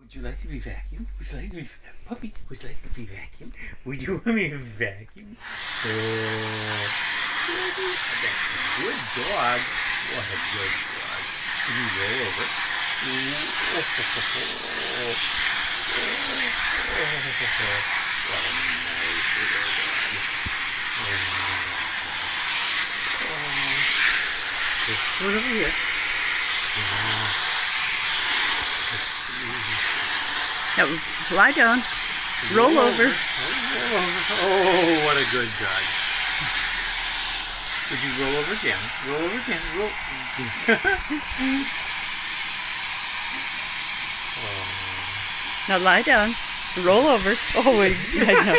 Would you like to be vacuumed? Would you like to be puppy? Would you like to be vacuumed? Would you want me to vacuum? Oh, that's a good dog. What a good dog. Can you roll over? What a nice little dog. Come over here. Now, lie down. Roll over. Oh, what a good dog. Would you roll over again? Roll over again. Roll. Now lie down. Roll over. Oh, wait. I know.